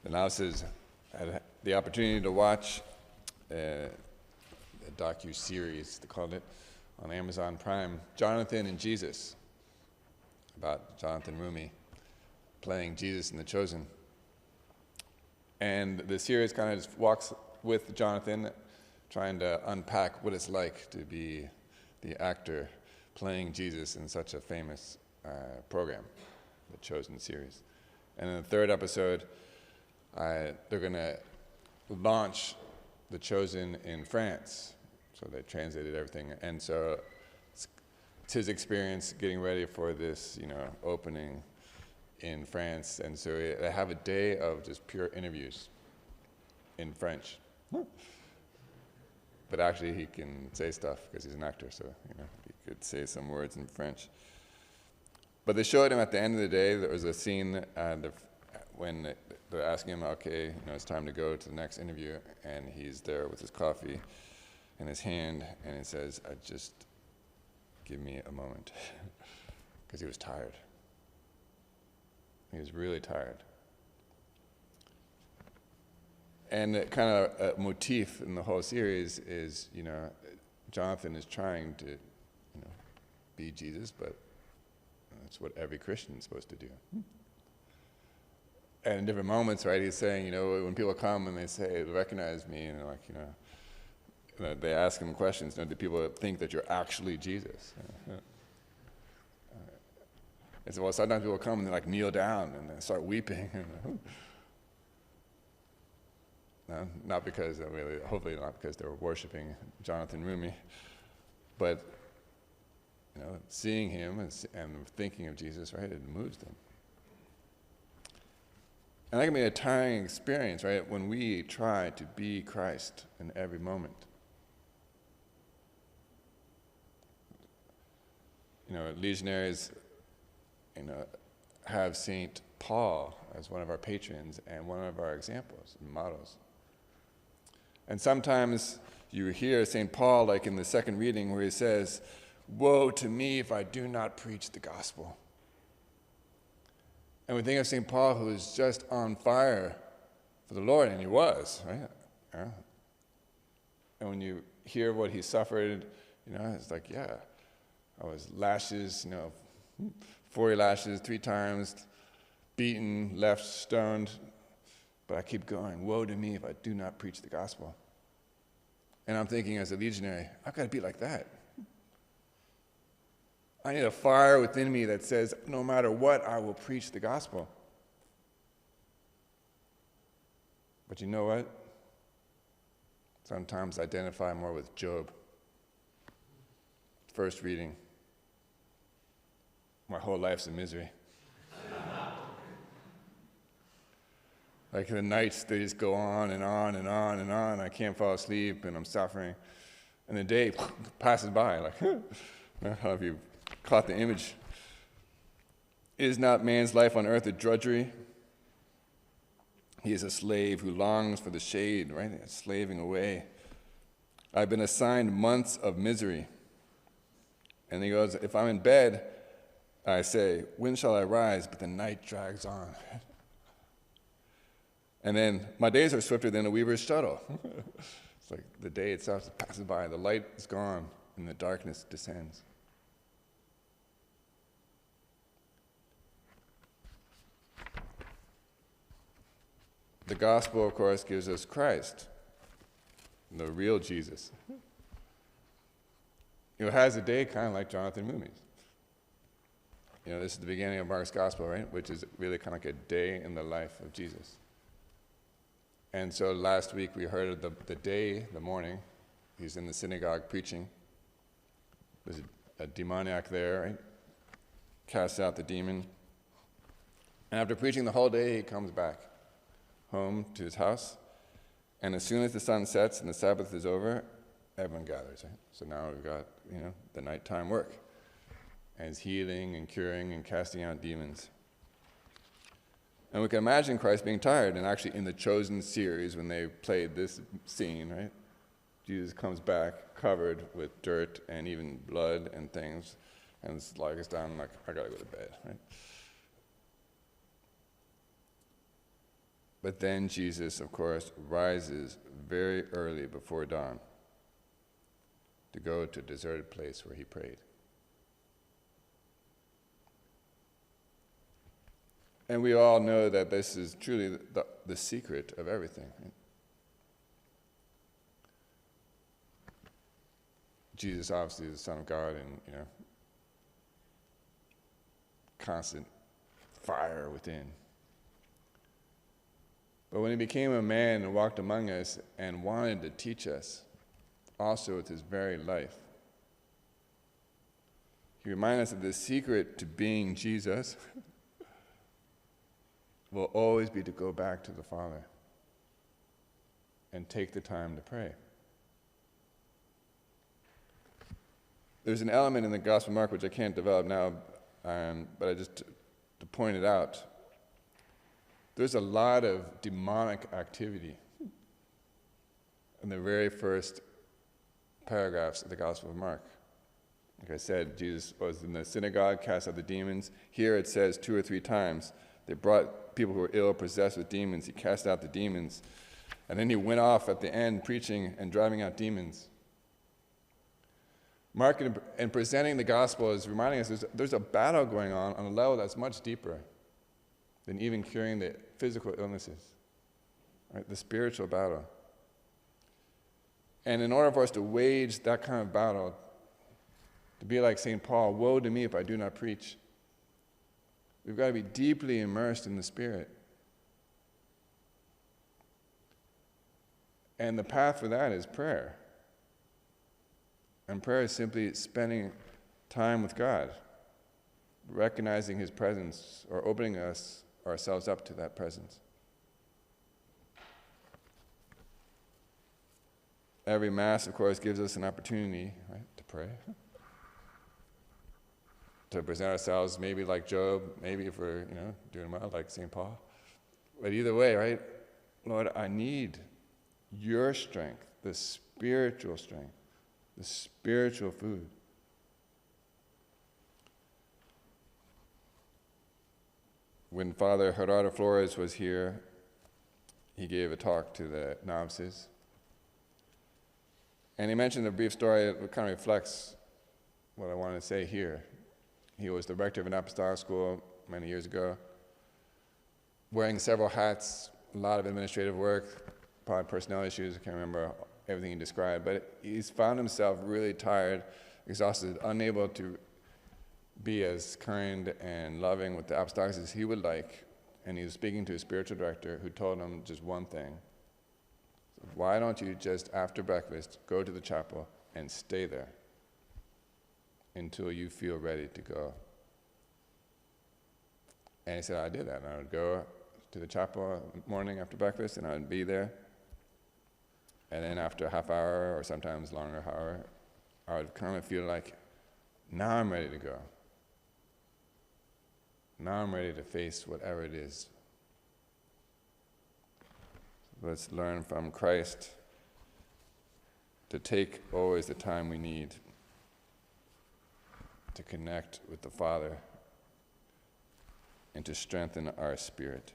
The Louses had the opportunity to watch a docu-series, they called it, on Amazon Prime, Jonathan and Jesus, about Jonathan Rumi playing Jesus in The Chosen. And the series kind of just walks with Jonathan, trying to unpack what it's like to be the actor playing Jesus in such a famous program, The Chosen series. And in the third episode, they're going to launch The Chosen in France. So they translated everything. And so it's his experience getting ready for this, opening in France. And so they have a day of just pure interviews in French. But actually he can say stuff because he's an actor, so he could say some words in French. But they showed him at the end of the day, there was a scene when they're asking him, okay, it's time to go to the next interview, and he's there with his coffee in his hand, and he says, just give me a moment, because he was tired. He was really tired. And kind of a motif in the whole series is, Jonathan is trying to, be Jesus, but that's what every Christian is supposed to do. And in different moments, right, he's saying, when people come and they recognize me, they ask him questions, do people think that you're actually Jesus? And so, sometimes people come and they kneel down and they start weeping. No, not because, hopefully not because they were worshiping Jonathan Rumi, but seeing him and thinking of Jesus, right, it moves them. And that can be a tiring experience, right, when we try to be Christ in every moment. Legionaries, have St. Paul as one of our patrons and one of our examples and models. And sometimes you hear St. Paul, like in the second reading, where he says, "Woe to me if I do not preach the gospel." And we think of St. Paul, who was just on fire for the Lord, and he was, right? Yeah. And when you hear what he suffered, it's like, yeah, I was lashes, 40 lashes, 3 times, beaten, left, stoned, but I keep going. Woe to me if I do not preach the gospel. And I'm thinking, as a legionary, I've got to be like that. I need a fire within me that says, no matter what, I will preach the gospel. But you know what? Sometimes I identify more with Job. First reading. My whole life's a misery. The nights, they just go on and on and on and on. I can't fall asleep, and I'm suffering. And the day passes by, I don't know if you caught the image. Is not man's life on earth a drudgery? He is a slave who longs for the shade, right? Slaving away. I've been assigned months of misery. And he goes, if I'm in bed, I say, when shall I rise? But the night drags on. And then my days are swifter than a weaver's shuttle. It's like the day itself passes by, the light is gone, and the darkness descends. The gospel, of course, gives us Christ, the real Jesus. It has a day kind of like Jonathan Rumi's. This is the beginning of Mark's gospel, right? Which is really kind of like a day in the life of Jesus. And so last week we heard of the morning, he's in the synagogue preaching. There's a demoniac there, right? Casts out the demon. And after preaching the whole day, he comes back home to his house. And as soon as the sun sets and the Sabbath is over, everyone gathers, right? So now we've got, the nighttime work. And he's healing and curing and casting out demons. And we can imagine Christ being tired. And actually in the Chosen series, when they played this scene, right, Jesus comes back covered with dirt and even blood and things, and lies down like, I gotta go to bed, right? But then Jesus, of course, rises very early before dawn to go to a deserted place where he prayed. And we all know that this is truly the secret of everything. Right? Jesus obviously is the Son of God and, constant fire within. But when he became a man and walked among us and wanted to teach us, also with his very life, he reminded us that the secret to being Jesus will always be to go back to the Father and take the time to pray. There's an element in the Gospel of Mark which I can't develop now, but I just to point it out. There's a lot of demonic activity in the very first paragraphs of the Gospel of Mark. Like I said, Jesus was in the synagogue, cast out the demons. Here it says 2 or 3 times, they brought people who were ill, possessed with demons. He cast out the demons. And then he went off at the end preaching and driving out demons. Mark, in presenting the gospel, is reminding us there's a battle going on a level that's much deeper than even curing the physical illnesses, right? The spiritual battle. And in order for us to wage that kind of battle, to be like St. Paul, woe to me if I do not preach, we've got to be deeply immersed in the Spirit. And the path for that is prayer. And prayer is simply spending time with God, recognizing his presence or opening ourselves up to that presence. Every Mass, of course, gives us an opportunity, right, to pray, to present ourselves maybe like Job, maybe if we're doing well like St. Paul. But either way, right, Lord, I need your strength, the spiritual strength, the spiritual food. When Father Gerardo Flores was here, he gave a talk to the novices. And he mentioned a brief story that kind of reflects what I wanted to say here. He was the rector of an apostolic school many years ago, wearing several hats, a lot of administrative work, probably personnel issues, I can't remember everything he described, but he's found himself really tired, exhausted, unable to be as kind and loving with the apostolics as he would like. And he was speaking to his spiritual director who told him just one thing. Why don't you just, after breakfast, go to the chapel and stay there until you feel ready to go? And he said, I did that. And I would go to the chapel morning after breakfast, and I would be there. And then after a half hour, or sometimes longer hour, I would kind of feel like, now I'm ready to go. Now I'm ready to face whatever it is. Let's learn from Christ to take always the time we need to connect with the Father and to strengthen our spirit.